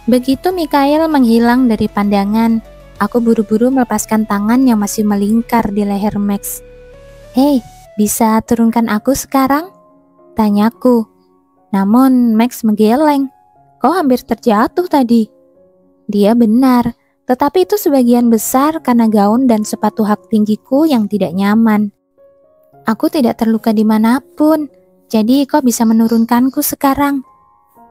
Begitu Mikhail menghilang dari pandangan, aku buru-buru melepaskan tangan yang masih melingkar di leher Max. "Hei, bisa turunkan aku sekarang?" tanyaku. Namun Max menggeleng. "Kau hampir terjatuh tadi." Dia benar, tetapi itu sebagian besar karena gaun dan sepatu hak tinggiku yang tidak nyaman. "Aku tidak terluka dimanapun, jadi kau bisa menurunkanku sekarang,"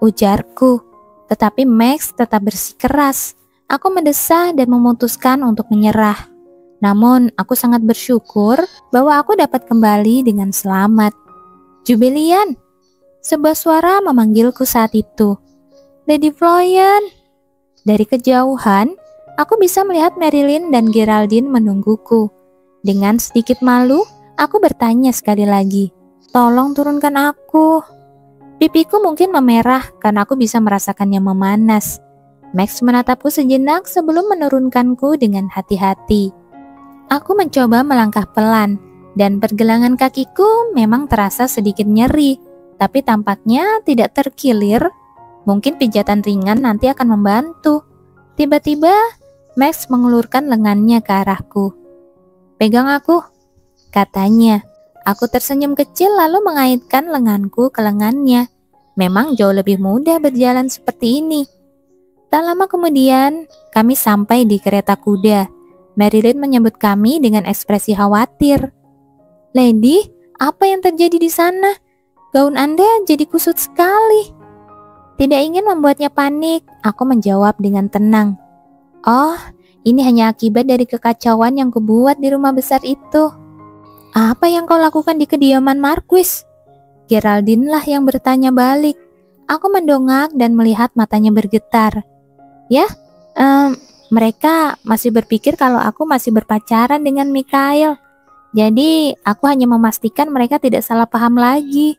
ujarku. Tetapi Max tetap bersikeras. Aku mendesah dan memutuskan untuk menyerah. Namun aku sangat bersyukur bahwa aku dapat kembali dengan selamat. "Jubilian!" Sebuah suara memanggilku saat itu. "Lady Florian!" Dari kejauhan, aku bisa melihat Marilyn dan Geraldine menungguku. Dengan sedikit malu, aku bertanya sekali lagi, "Tolong turunkan aku." Pipiku mungkin memerah karena aku bisa merasakannya memanas. Max menatapku sejenak sebelum menurunkanku dengan hati-hati. Aku mencoba melangkah pelan, dan pergelangan kakiku memang terasa sedikit nyeri, tapi tampaknya tidak terkilir. Mungkin pijatan ringan nanti akan membantu. Tiba-tiba, Max mengulurkan lengannya ke arahku. "Pegang aku," katanya. Aku tersenyum kecil lalu mengaitkan lenganku ke lengannya. Memang jauh lebih mudah berjalan seperti ini. Tak lama kemudian, kami sampai di kereta kuda. Marilyn menyambut kami dengan ekspresi khawatir. "Lady, apa yang terjadi di sana? Gaun Anda jadi kusut sekali." Tidak ingin membuatnya panik, aku menjawab dengan tenang. "Oh, ini hanya akibat dari kekacauan yang kubuat di rumah besar itu." "Apa yang kau lakukan di kediaman Marquis?" Geraldine lah yang bertanya balik. Aku mendongak dan melihat matanya bergetar. "Ya, mereka masih berpikir kalau aku masih berpacaran dengan Mikhail. Jadi aku hanya memastikan mereka tidak salah paham lagi,"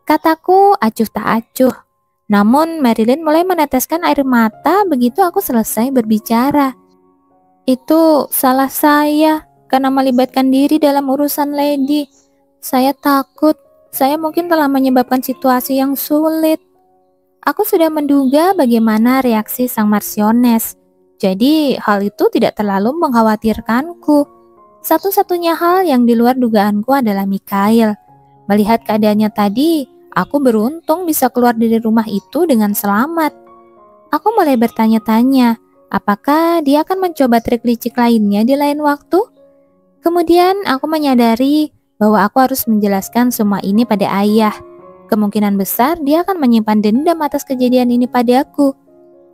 kataku acuh tak acuh. Namun Marilyn mulai meneteskan air mata begitu aku selesai berbicara. "Itu salah saya karena melibatkan diri dalam urusan Lady. Saya takut, saya mungkin telah menyebabkan situasi yang sulit." Aku sudah menduga bagaimana reaksi sang Marchioness. Jadi hal itu tidak terlalu mengkhawatirkanku. Satu-satunya hal yang di luar dugaanku adalah Mikhail. Melihat keadaannya tadi, aku beruntung bisa keluar dari rumah itu dengan selamat. Aku mulai bertanya-tanya, apakah dia akan mencoba trik licik lainnya di lain waktu? Kemudian aku menyadari bahwa aku harus menjelaskan semua ini pada ayah. Kemungkinan besar dia akan menyimpan dendam atas kejadian ini padaku.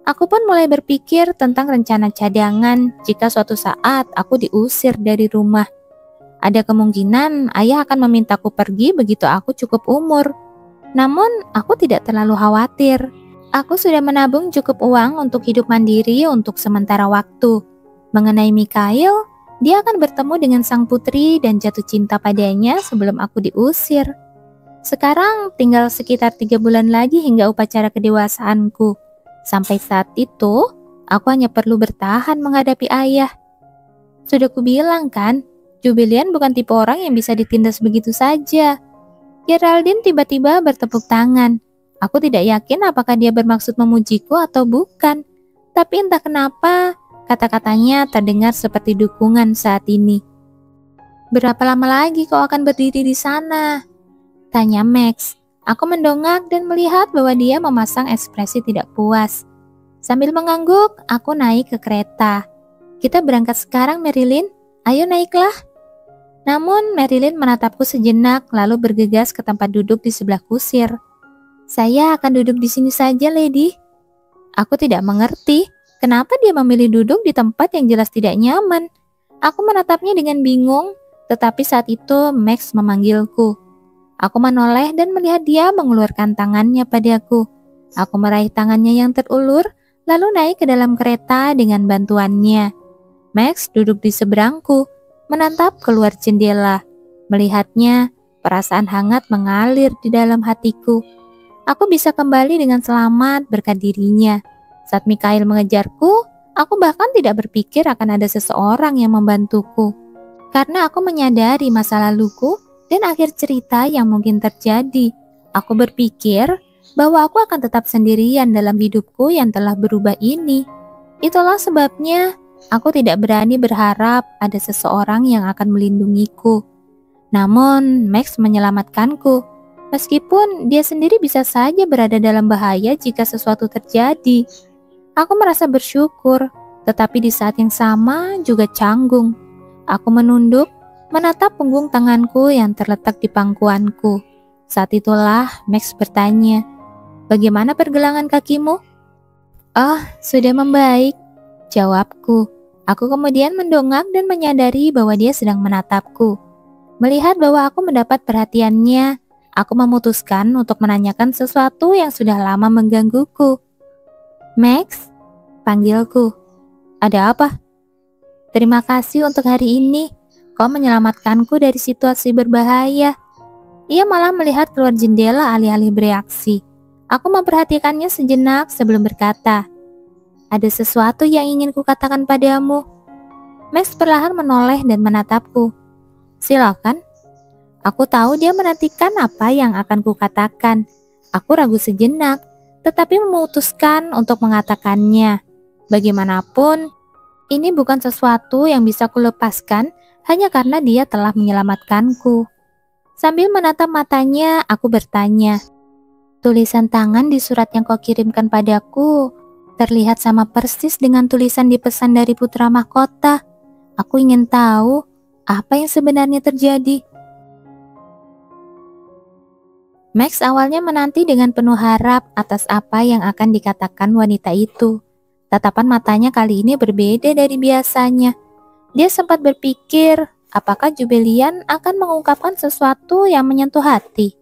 Aku pun mulai berpikir tentang rencana cadangan jika suatu saat aku diusir dari rumah. Ada kemungkinan ayah akan memintaku pergi begitu aku cukup umur. Namun aku tidak terlalu khawatir. Aku sudah menabung cukup uang untuk hidup mandiri untuk sementara waktu. Mengenai Mikhail, dia akan bertemu dengan sang putri dan jatuh cinta padanya sebelum aku diusir. Sekarang tinggal sekitar 3 bulan lagi hingga upacara kedewasaanku. Sampai saat itu, aku hanya perlu bertahan menghadapi ayah. Sudah kubilang kan, Jubilian bukan tipe orang yang bisa ditindas begitu saja. Geraldine tiba-tiba bertepuk tangan. Aku tidak yakin apakah dia bermaksud memujiku atau bukan. Tapi entah kenapa, kata-katanya terdengar seperti dukungan saat ini. "Berapa lama lagi kau akan berdiri di sana?" tanya Max. Aku mendongak dan melihat bahwa dia memasang ekspresi tidak puas. Sambil mengangguk, aku naik ke kereta. "Kita berangkat sekarang, Marilyn. Ayo naiklah." Namun Marilyn menatapku sejenak lalu bergegas ke tempat duduk di sebelah kusir. "Saya akan duduk di sini saja, Lady." Aku tidak mengerti kenapa dia memilih duduk di tempat yang jelas tidak nyaman. Aku menatapnya dengan bingung, tetapi saat itu Max memanggilku. Aku menoleh dan melihat dia mengulurkan tangannya padaku. Aku meraih tangannya yang terulur, lalu naik ke dalam kereta dengan bantuannya. Max duduk di seberangku, menatap keluar jendela. Melihatnya, perasaan hangat mengalir di dalam hatiku. Aku bisa kembali dengan selamat berkat dirinya. Saat Mikhail mengejarku, aku bahkan tidak berpikir akan ada seseorang yang membantuku. Karena aku menyadari masa laluku dan akhir cerita yang mungkin terjadi, aku berpikir bahwa aku akan tetap sendirian dalam hidupku yang telah berubah ini. Itulah sebabnya aku tidak berani berharap ada seseorang yang akan melindungiku. Namun Max menyelamatkanku, meskipun dia sendiri bisa saja berada dalam bahaya jika sesuatu terjadi. Aku merasa bersyukur, tetapi di saat yang sama juga canggung. Aku menunduk, menatap punggung tanganku yang terletak di pangkuanku. Saat itulah Max bertanya, "Bagaimana pergelangan kakimu?" "Oh, sudah membaik," jawabku. Aku kemudian mendongak dan menyadari bahwa dia sedang menatapku. Melihat bahwa aku mendapat perhatiannya, aku memutuskan untuk menanyakan sesuatu yang sudah lama menggangguku. "Max," panggilku. "Ada apa?" "Terima kasih untuk hari ini. Kau menyelamatkanku dari situasi berbahaya." Ia malah melihat keluar jendela alih-alih bereaksi. Aku memperhatikannya sejenak sebelum berkata, "Ada sesuatu yang ingin kukatakan padamu." Max perlahan menoleh dan menatapku. "Silakan." Aku tahu dia menantikan apa yang akan kukatakan. Aku ragu sejenak, tetapi memutuskan untuk mengatakannya. Bagaimanapun, ini bukan sesuatu yang bisa kulepaskan hanya karena dia telah menyelamatkanku. Sambil menatap matanya, aku bertanya, "Tulisan tangan di surat yang kau kirimkan padaku terlihat sama persis dengan tulisan di pesan dari putra mahkota. Aku ingin tahu apa yang sebenarnya terjadi." Max awalnya menanti dengan penuh harap atas apa yang akan dikatakan wanita itu. Tatapan matanya kali ini berbeda dari biasanya. Dia sempat berpikir apakah Jubilian akan mengungkapkan sesuatu yang menyentuh hati.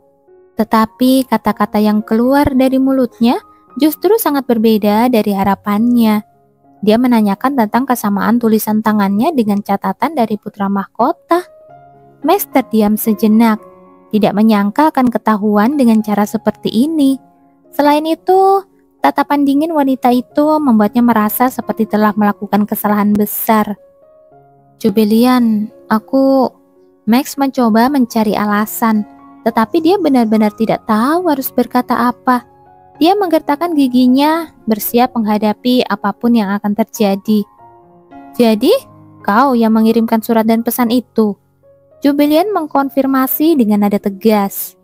Tetapi kata-kata yang keluar dari mulutnya justru sangat berbeda dari harapannya. Dia menanyakan tentang kesamaan tulisan tangannya dengan catatan dari putra mahkota. Max terdiam sejenak, tidak menyangka akan ketahuan dengan cara seperti ini. Selain itu, tatapan dingin wanita itu membuatnya merasa seperti telah melakukan kesalahan besar. "Jubilian, Max mencoba mencari alasan, tetapi dia benar-benar tidak tahu harus berkata apa. Dia menggertakkan giginya, bersiap menghadapi apapun yang akan terjadi. "Jadi, kau yang mengirimkan surat dan pesan itu?" Jubilian mengkonfirmasi dengan nada tegas.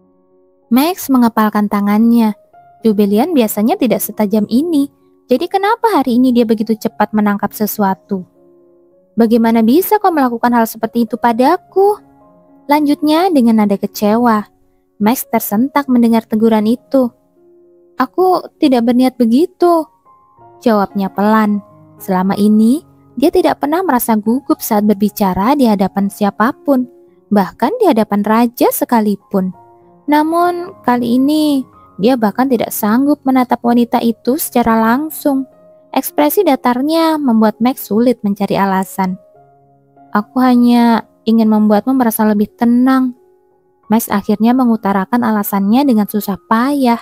Max mengepalkan tangannya. Jubilian biasanya tidak setajam ini, jadi kenapa hari ini dia begitu cepat menangkap sesuatu? "Bagaimana bisa kau melakukan hal seperti itu padaku?" Lanjutnya dengan nada kecewa. Max tersentak mendengar teguran itu. "Aku tidak berniat begitu," jawabnya pelan. Selama ini, dia tidak pernah merasa gugup saat berbicara di hadapan siapapun, bahkan di hadapan raja sekalipun. Namun, kali ini, dia bahkan tidak sanggup menatap wanita itu secara langsung. Ekspresi datarnya membuat Max sulit mencari alasan. "Aku hanya ingin membuatmu merasa lebih tenang." Max akhirnya mengutarakan alasannya dengan susah payah.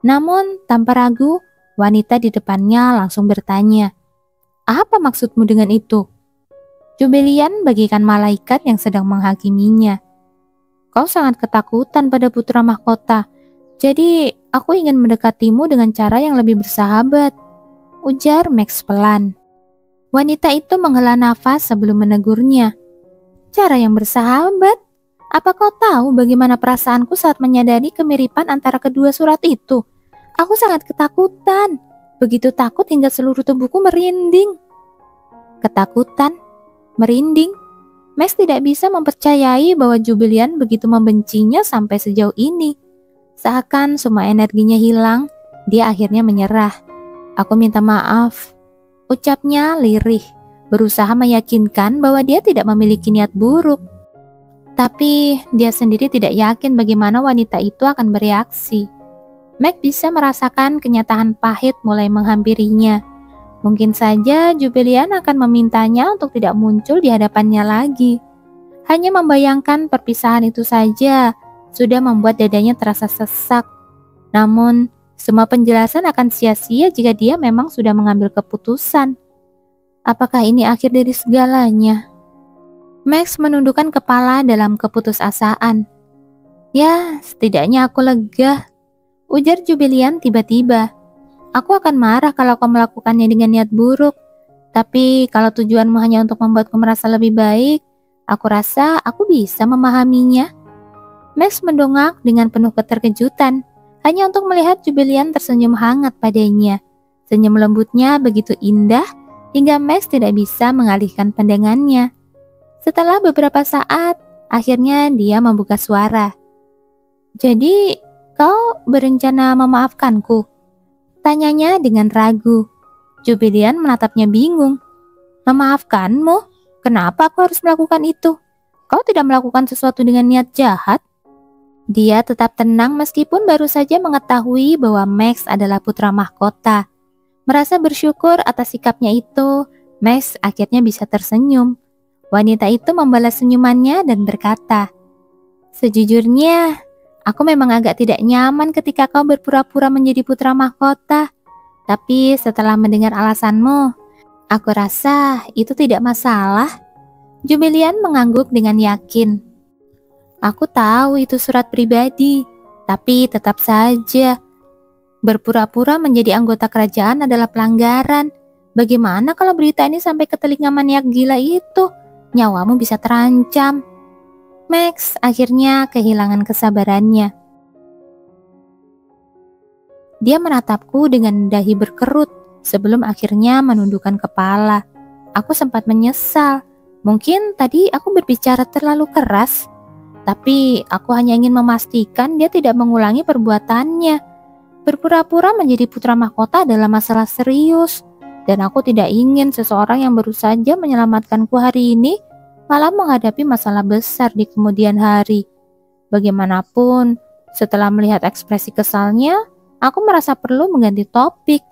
Namun, tanpa ragu, wanita di depannya langsung bertanya, "Apa maksudmu dengan itu?" Jubilian bagikan malaikat yang sedang menghakiminya. "Kau sangat ketakutan pada putra mahkota, jadi aku ingin mendekatimu dengan cara yang lebih bersahabat," ujar Max pelan. Wanita itu menghela nafas sebelum menegurnya. "Cara yang bersahabat? Apa kau tahu bagaimana perasaanku saat menyadari kemiripan antara kedua surat itu? Aku sangat ketakutan, begitu takut hingga seluruh tubuhku merinding." Ketakutan? Merinding? Max tidak bisa mempercayai bahwa Jubilian begitu membencinya sampai sejauh ini. Seakan semua energinya hilang, dia akhirnya menyerah. "Aku minta maaf," ucapnya lirih, berusaha meyakinkan bahwa dia tidak memiliki niat buruk. Tapi dia sendiri tidak yakin bagaimana wanita itu akan bereaksi. Max bisa merasakan kenyataan pahit mulai menghampirinya. Mungkin saja Jubilian akan memintanya untuk tidak muncul di hadapannya lagi. Hanya membayangkan perpisahan itu saja sudah membuat dadanya terasa sesak. Namun, semua penjelasan akan sia-sia jika dia memang sudah mengambil keputusan. Apakah ini akhir dari segalanya? Max menundukkan kepala dalam keputusasaan. "Ya, setidaknya aku lega." Ujar Jubilian tiba-tiba. Aku akan marah kalau kau melakukannya dengan niat buruk. Tapi kalau tujuanmu hanya untuk membuatku merasa lebih baik, aku rasa aku bisa memahaminya. Max mendongak dengan penuh keterkejutan, hanya untuk melihat Jubilian tersenyum hangat padanya. Senyum lembutnya begitu indah, hingga Max tidak bisa mengalihkan pandangannya. Setelah beberapa saat, akhirnya dia membuka suara. Jadi, kau berencana memaafkanku? Tanyanya dengan ragu. Jubilian menatapnya bingung. Memaafkanmu? Kenapa aku harus melakukan itu? Kau tidak melakukan sesuatu dengan niat jahat? Dia tetap tenang meskipun baru saja mengetahui bahwa Max adalah putra mahkota. Merasa bersyukur atas sikapnya itu, Max akhirnya bisa tersenyum. Wanita itu membalas senyumannya dan berkata, "Sejujurnya, aku memang agak tidak nyaman ketika kau berpura-pura menjadi putra mahkota. Tapi setelah mendengar alasanmu, aku rasa itu tidak masalah." Jubilian mengangguk dengan yakin. Aku tahu itu surat pribadi, tapi tetap saja berpura-pura menjadi anggota kerajaan adalah pelanggaran. Bagaimana kalau berita ini sampai ke telinga maniak gila itu? Nyawamu bisa terancam. Max akhirnya kehilangan kesabarannya. Dia menatapku dengan dahi berkerut sebelum akhirnya menundukkan kepala. Aku sempat menyesal. Mungkin tadi aku berbicara terlalu keras. Tapi aku hanya ingin memastikan dia tidak mengulangi perbuatannya. Berpura-pura menjadi putra mahkota adalah masalah serius. Dan aku tidak ingin seseorang yang baru saja menyelamatkanku hari ini malah menghadapi masalah besar di kemudian hari. Bagaimanapun, setelah melihat ekspresi kesalnya, aku merasa perlu mengganti topik.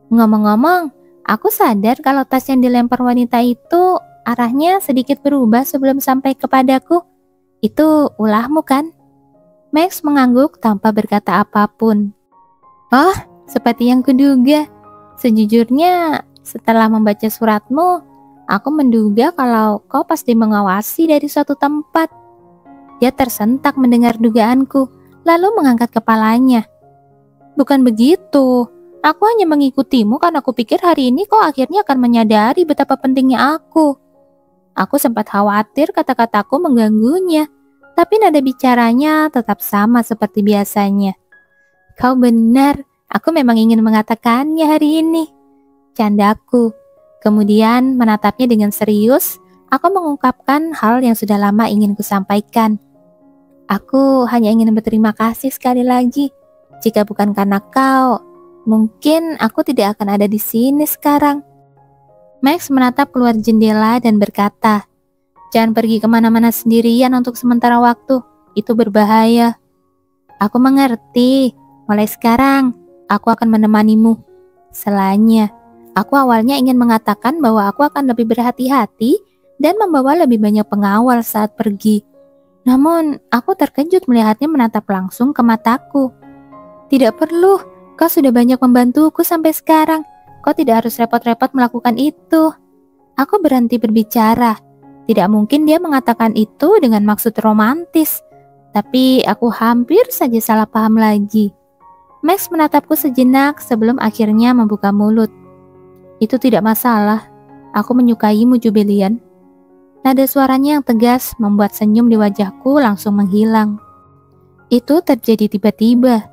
Ngomong-ngomong, aku sadar kalau tas yang dilempar wanita itu arahnya sedikit berubah sebelum sampai kepadaku. Itu ulahmu kan? Max mengangguk tanpa berkata apapun. Oh, seperti yang kuduga. Sejujurnya, setelah membaca suratmu, aku menduga kalau kau pasti mengawasi dari suatu tempat. Dia tersentak mendengar dugaanku, lalu mengangkat kepalanya. Bukan begitu. Aku hanya mengikutimu karena aku pikir hari ini kau akhirnya akan menyadari betapa pentingnya aku. Aku sempat khawatir kata-kataku mengganggunya, tapi nada bicaranya tetap sama seperti biasanya. Kau benar, aku memang ingin mengatakannya hari ini. Candaku. Kemudian menatapnya dengan serius, aku mengungkapkan hal yang sudah lama ingin kusampaikan. Aku hanya ingin berterima kasih sekali lagi. Jika bukan karena kau, mungkin aku tidak akan ada di sini sekarang. Max menatap keluar jendela dan berkata, "Jangan pergi kemana-mana sendirian untuk sementara waktu, itu berbahaya." Aku mengerti, mulai sekarang aku akan menemanimu. Selanya, aku awalnya ingin mengatakan bahwa aku akan lebih berhati-hati dan membawa lebih banyak pengawal saat pergi. Namun, aku terkejut melihatnya menatap langsung ke mataku. Tidak perlu, kau sudah banyak membantuku sampai sekarang. Kau tidak harus repot-repot melakukan itu. Aku berhenti berbicara. Tidak mungkin dia mengatakan itu dengan maksud romantis. Tapi aku hampir saja salah paham lagi. Max menatapku sejenak sebelum akhirnya membuka mulut. Itu tidak masalah. Aku menyukaimu, Jubilian. Nada suaranya yang tegas membuat senyum di wajahku langsung menghilang. Itu terjadi tiba-tiba.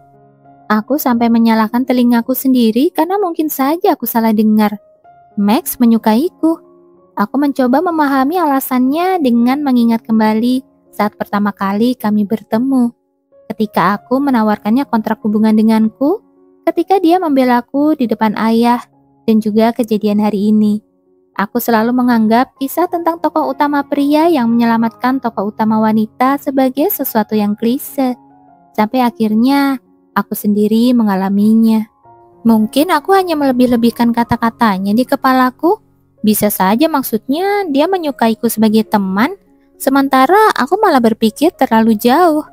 Aku sampai menyalahkan telingaku sendiri karena mungkin saja aku salah dengar. Max menyukaiku. Aku mencoba memahami alasannya dengan mengingat kembali saat pertama kali kami bertemu. Ketika aku menawarkannya kontrak hubungan denganku, ketika dia membelaku di depan ayah, dan juga kejadian hari ini. Aku selalu menganggap kisah tentang tokoh utama pria yang menyelamatkan tokoh utama wanita sebagai sesuatu yang klise. Sampai akhirnya aku sendiri mengalaminya. Mungkin aku hanya melebih-lebihkan kata-katanya di kepalaku. Bisa saja maksudnya dia menyukaiku sebagai teman, sementara aku malah berpikir terlalu jauh.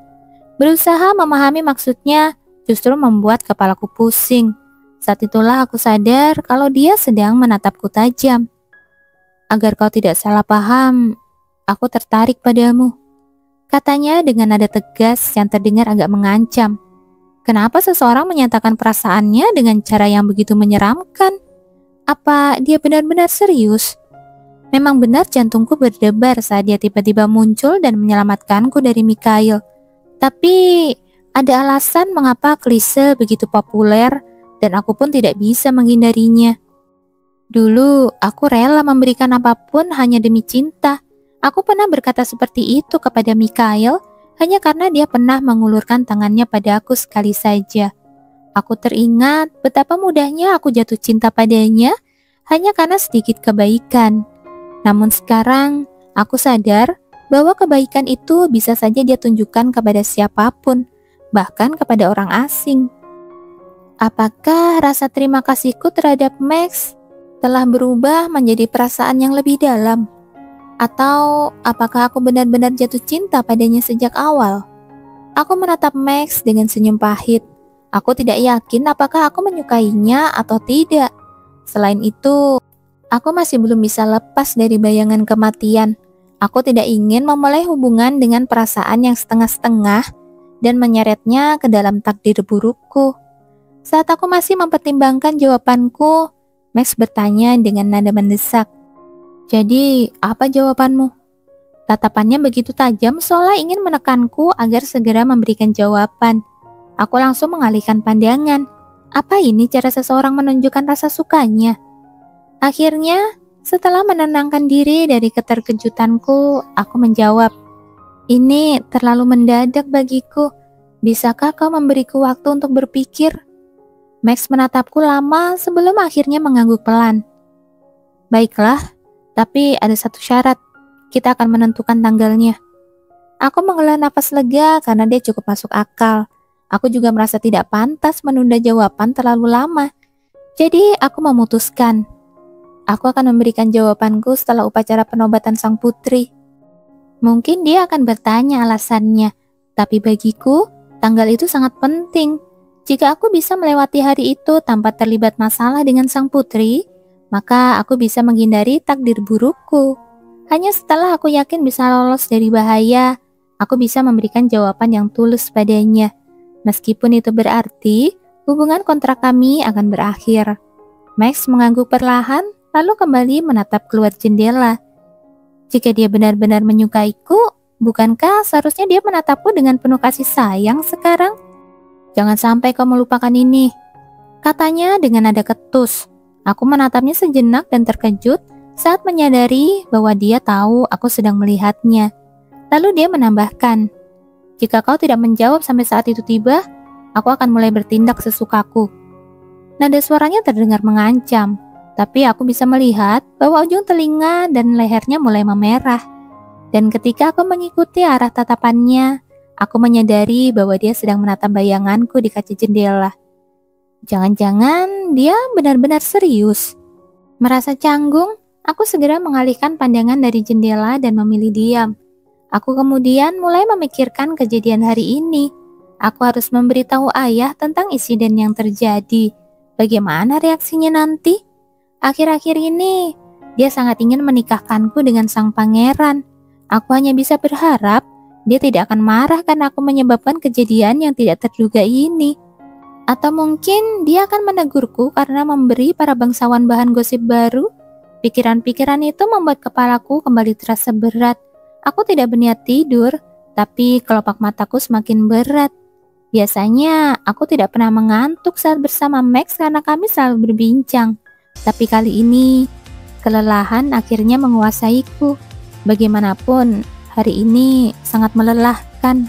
Berusaha memahami maksudnya justru membuat kepalaku pusing. Saat itulah aku sadar kalau dia sedang menatapku tajam. Agar kau tidak salah paham, aku tertarik padamu. Katanya dengan nada tegas yang terdengar agak mengancam. Kenapa seseorang menyatakan perasaannya dengan cara yang begitu menyeramkan? Apa dia benar-benar serius? Memang benar jantungku berdebar saat dia tiba-tiba muncul dan menyelamatkanku dari Mikhail. Tapi ada alasan mengapa klise begitu populer dan aku pun tidak bisa menghindarinya. Dulu aku rela memberikan apapun hanya demi cinta. Aku pernah berkata seperti itu kepada Mikhail hanya karena dia pernah mengulurkan tangannya padaku sekali saja. Aku teringat betapa mudahnya aku jatuh cinta padanya hanya karena sedikit kebaikan. Namun sekarang, aku sadar bahwa kebaikan itu bisa saja dia tunjukkan kepada siapapun, bahkan kepada orang asing. Apakah rasa terima kasihku terhadap Max telah berubah menjadi perasaan yang lebih dalam? Atau apakah aku benar-benar jatuh cinta padanya sejak awal? Aku menatap Max dengan senyum pahit. Aku tidak yakin apakah aku menyukainya atau tidak. Selain itu, aku masih belum bisa lepas dari bayangan kematian. Aku tidak ingin memulai hubungan dengan perasaan yang setengah-setengah dan menyeretnya ke dalam takdir burukku. Saat aku masih mempertimbangkan jawabanku, Max bertanya dengan nada mendesak. Jadi, apa jawabanmu? Tatapannya begitu tajam seolah ingin menekanku agar segera memberikan jawaban. Aku langsung mengalihkan pandangan. Apa ini cara seseorang menunjukkan rasa sukanya? Akhirnya, setelah menenangkan diri dari keterkejutanku, aku menjawab, "Ini terlalu mendadak bagiku. Bisakah kau memberiku waktu untuk berpikir?" Max menatapku lama sebelum akhirnya mengangguk pelan. "Baiklah, tapi ada satu syarat. Kita akan menentukan tanggalnya." Aku menghela napas lega karena dia cukup masuk akal. Aku juga merasa tidak pantas menunda jawaban terlalu lama. Jadi aku memutuskan. Aku akan memberikan jawabanku setelah upacara penobatan sang putri. Mungkin dia akan bertanya alasannya, tapi bagiku, tanggal itu sangat penting. Jika aku bisa melewati hari itu tanpa terlibat masalah dengan sang putri, maka aku bisa menghindari takdir burukku. Hanya setelah aku yakin bisa lolos dari bahaya, aku bisa memberikan jawaban yang tulus padanya. Meskipun itu berarti hubungan kontrak kami akan berakhir. Max mengangguk perlahan, lalu kembali menatap keluar jendela. Jika dia benar-benar menyukaiku, bukankah seharusnya dia menatapku dengan penuh kasih sayang sekarang? "Jangan sampai kau melupakan ini," katanya dengan nada ketus. Aku menatapnya sejenak dan terkejut saat menyadari bahwa dia tahu aku sedang melihatnya. Lalu dia menambahkan, "Jika kau tidak menjawab sampai saat itu tiba, aku akan mulai bertindak sesukaku." Nada suaranya terdengar mengancam, tapi aku bisa melihat bahwa ujung telinga dan lehernya mulai memerah. Dan ketika aku mengikuti arah tatapannya, aku menyadari bahwa dia sedang menatap bayanganku di kaca jendela. Jangan-jangan dia benar-benar serius. Merasa canggung, aku segera mengalihkan pandangan dari jendela dan memilih diam. Aku kemudian mulai memikirkan kejadian hari ini. Aku harus memberitahu ayah tentang insiden yang terjadi. Bagaimana reaksinya nanti? Akhir-akhir ini, dia sangat ingin menikahkanku dengan sang pangeran. Aku hanya bisa berharap dia tidak akan marah karena aku menyebabkan kejadian yang tidak terduga ini. Atau mungkin dia akan menegurku karena memberi para bangsawan bahan gosip baru. Pikiran-pikiran itu membuat kepalaku kembali terasa berat. Aku tidak berniat tidur, tapi kelopak mataku semakin berat. Biasanya aku tidak pernah mengantuk saat bersama Max karena kami selalu berbincang. Tapi kali ini, kelelahan akhirnya menguasaiku. Bagaimanapun, hari ini sangat melelahkan.